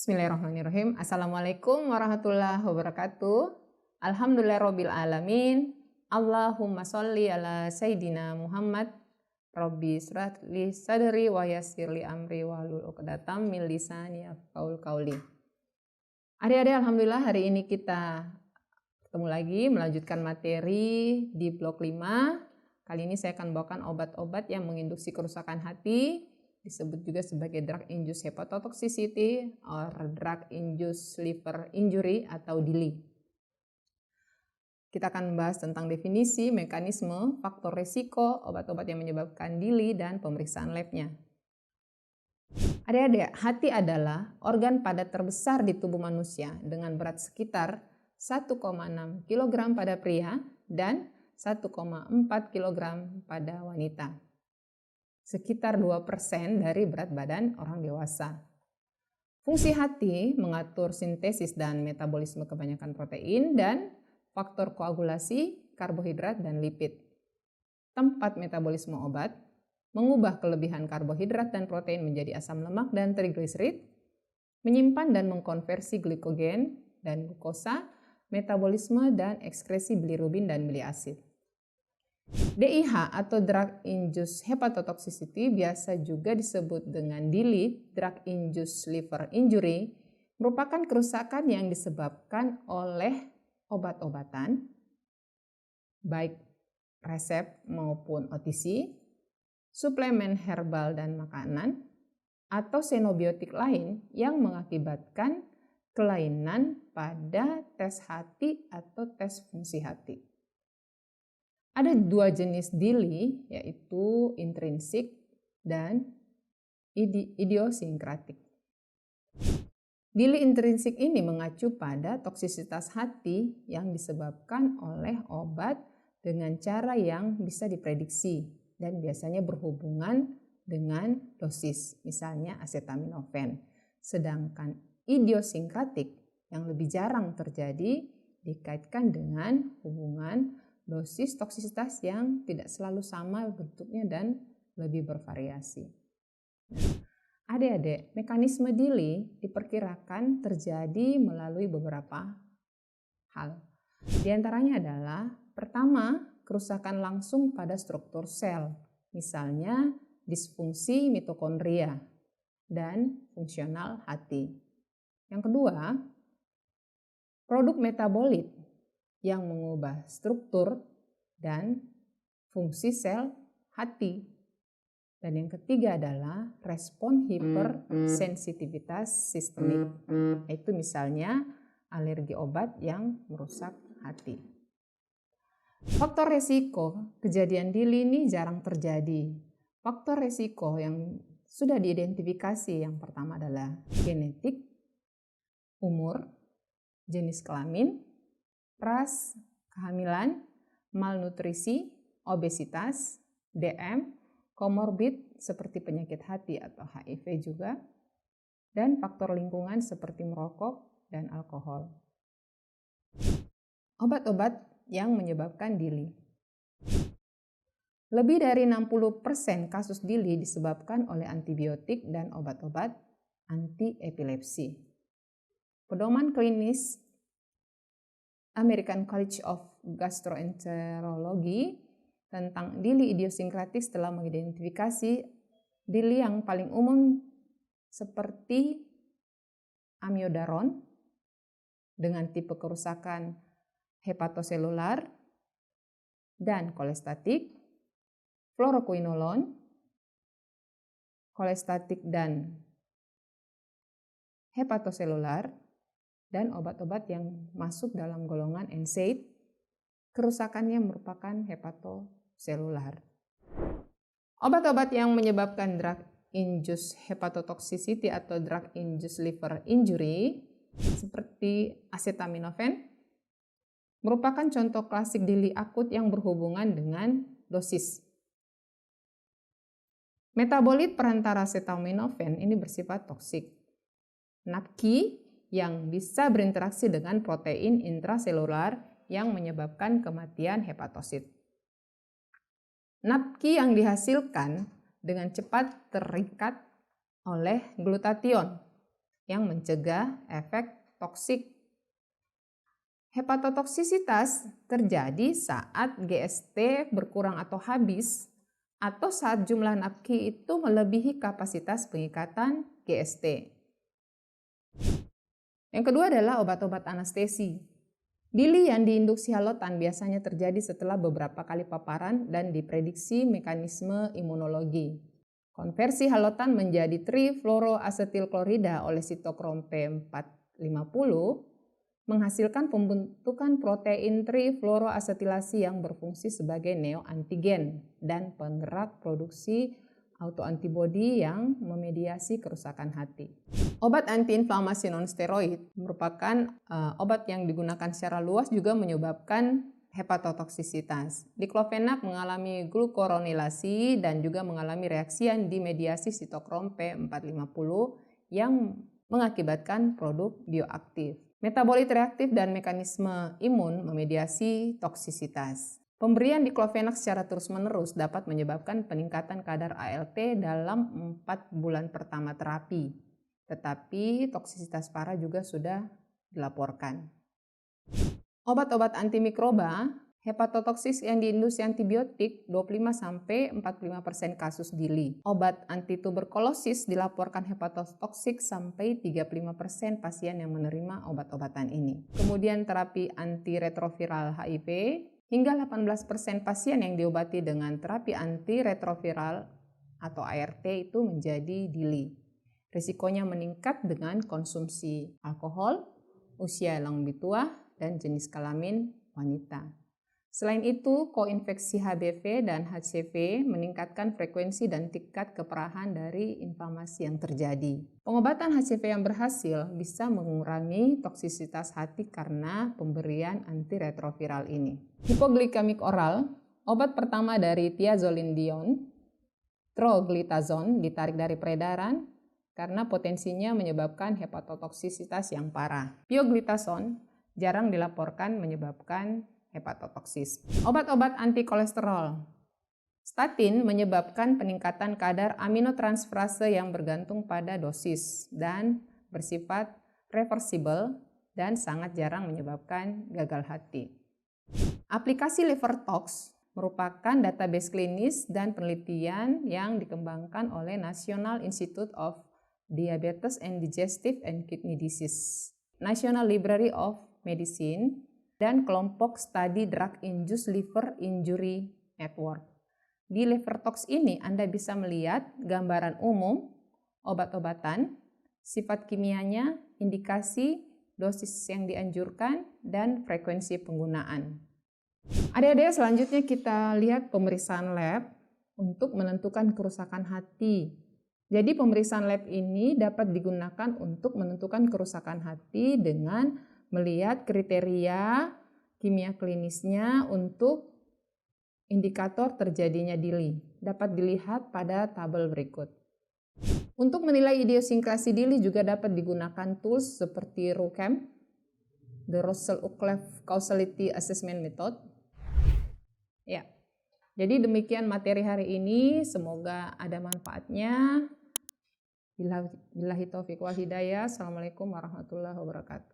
Bismillahirrahmanirrahim. Assalamualaikum warahmatullahi wabarakatuh. Alhamdulillahirabbil alamin. Allahumma sholli ala sayyidina Muhammad. Rabbi shrah li sadri wa yassir li amri wahlul 'uqdatam min lisani yafqahu qawli. Adik-adik, alhamdulillah hari ini kita ketemu lagi melanjutkan materi di blok 5. Kali ini saya akan bawakan obat-obat yang menginduksi kerusakan hati, disebut juga sebagai drug-induced hepatotoxicity or drug-induced liver injury atau DILI. Kita akan membahas tentang definisi, mekanisme, faktor risiko, obat-obat yang menyebabkan DILI, dan pemeriksaan labnya. Adik-adik, hati adalah organ padat terbesar di tubuh manusia dengan berat sekitar 1,6 kg pada pria dan 1,4 kg pada wanita. Sekitar 2% dari berat badan orang dewasa. Fungsi hati mengatur sintesis dan metabolisme kebanyakan protein dan faktor koagulasi, karbohidrat, dan lipid. Tempat metabolisme obat, mengubah kelebihan karbohidrat dan protein menjadi asam lemak dan trigliserid, menyimpan dan mengkonversi glikogen dan glukosa, metabolisme dan ekskresi bilirubin dan bili asid. DIH atau drug-induced hepatotoxicity biasa juga disebut dengan DILI, drug-induced liver injury, merupakan kerusakan yang disebabkan oleh obat-obatan, baik resep maupun OTC, suplemen herbal dan makanan, atau xenobiotik lain yang mengakibatkan kelainan pada tes hati atau tes fungsi hati. Ada dua jenis DILI, yaitu intrinsik dan idiosinkratik. DILI intrinsik ini mengacu pada toksisitas hati yang disebabkan oleh obat dengan cara yang bisa diprediksi dan biasanya berhubungan dengan dosis, misalnya acetaminophen. Sedangkan idiosinkratik yang lebih jarang terjadi dikaitkan dengan hubungan dosis toksisitas yang tidak selalu sama bentuknya dan lebih bervariasi. Adik-adik, mekanisme DILI diperkirakan terjadi melalui beberapa hal. Di antaranya adalah, pertama, kerusakan langsung pada struktur sel, misalnya disfungsi mitokondria dan fungsional hati. Yang kedua, produk metabolit yang mengubah struktur dan fungsi sel hati. Dan yang ketiga adalah respon hipersensitivitas sistemik, yaitu misalnya alergi obat yang merusak hati. Faktor resiko kejadian DILI ini jarang terjadi. Faktor resiko yang sudah diidentifikasi yang pertama adalah genetik, umur, jenis kelamin, ras, kehamilan, malnutrisi, obesitas, DM, komorbid seperti penyakit hati atau HIV juga, dan faktor lingkungan seperti merokok dan alkohol. Obat-obat yang menyebabkan DILI. Lebih dari 60% kasus DILI disebabkan oleh antibiotik dan obat-obat anti-epilepsi. Pedoman klinis American College of Gastroenterology tentang DILI idiosinkratik telah mengidentifikasi DILI yang paling umum seperti amiodaron dengan tipe kerusakan hepatoselular dan kolestatik, fluoroquinolone, kolestatik dan hepatoselular, dan obat-obat yang masuk dalam golongan NSAID, kerusakannya merupakan hepatoselular. Obat-obat yang menyebabkan drug-induced hepatotoxicity atau drug-induced liver injury seperti acetaminophen merupakan contoh klasik DILI akut yang berhubungan dengan dosis. Metabolit perantara acetaminophen ini bersifat toksik. NAPQI yang bisa berinteraksi dengan protein intraselular yang menyebabkan kematian hepatosit. NAPQI yang dihasilkan dengan cepat terikat oleh glutathione yang mencegah efek toksik. Hepatotoksisitas terjadi saat GST berkurang atau habis, atau saat jumlah nafki itu melebihi kapasitas pengikatan GST. Yang kedua adalah obat-obat anestesi. Dili yang diinduksi halotan biasanya terjadi setelah beberapa kali paparan dan diprediksi mekanisme imunologi. Konversi halotan menjadi trifluoroasetilklorida oleh sitokrom P450 menghasilkan pembentukan protein trifluoroasetilasi yang berfungsi sebagai neoantigen dan penggerak produksi autoantibodi yang memediasi kerusakan hati. Obat antiinflamasi nonsteroid merupakan obat yang digunakan secara luas juga menyebabkan hepatotoksisitas. Diclofenac mengalami glukoronilasi dan juga mengalami reaksi yang dimediasi sitokrom P450 yang mengakibatkan produk bioaktif. Metabolit reaktif dan mekanisme imun memediasi toksisitas. Pemberian diclofenac secara terus-menerus dapat menyebabkan peningkatan kadar ALT dalam 4 bulan pertama terapi, tetapi toksisitas parah juga sudah dilaporkan. Obat-obat antimikroba, hepatotoksis yang diinduksi antibiotik 25-45% kasus DILI. Obat antituberkulosis dilaporkan hepatotoksik sampai 35% pasien yang menerima obat-obatan ini. Kemudian terapi antiretroviral HIV, hingga 18% pasien yang diobati dengan terapi antiretroviral atau ART itu menjadi DILI. Risikonya meningkat dengan konsumsi alkohol, usia yang lebih tua, dan jenis kelamin wanita. Selain itu, koinfeksi HBV dan HCV meningkatkan frekuensi dan tingkat keparahan dari inflamasi yang terjadi. Pengobatan HCV yang berhasil bisa mengurangi toksisitas hati karena pemberian antiretroviral ini. Hipoglikemik oral, obat pertama dari thiazolindion, troglitazon ditarik dari peredaran karena potensinya menyebabkan hepatotoksisitas yang parah. Pioglitazon jarang dilaporkan menyebabkan hepatotoksis. Obat-obat anti-kolesterol. Statin menyebabkan peningkatan kadar aminotransferase yang bergantung pada dosis dan bersifat reversibel dan sangat jarang menyebabkan gagal hati. Aplikasi LiverTox merupakan database klinis dan penelitian yang dikembangkan oleh National Institute of Diabetes and Digestive and Kidney Disease, National Library of Medicine, dan kelompok studi Drug-Induced Liver Injury Network. Di LiverTox ini Anda bisa melihat gambaran umum obat-obatan, sifat kimianya, indikasi, dosis yang dianjurkan, dan frekuensi penggunaan. Adik-adik, selanjutnya kita lihat pemeriksaan lab untuk menentukan kerusakan hati. Jadi pemeriksaan lab ini dapat digunakan untuk menentukan kerusakan hati dengan melihat kriteria kimia klinisnya untuk indikator terjadinya DILI. Dapat dilihat pada tabel berikut. Untuk menilai idiosinkrasi DILI juga dapat digunakan tools seperti RUCHEM, the Russell-Ucleff Causality Assessment Method. Ya, jadi demikian materi hari ini. Semoga ada manfaatnya. Billahi taufiq wal hidayah. Assalamualaikum warahmatullahi wabarakatuh.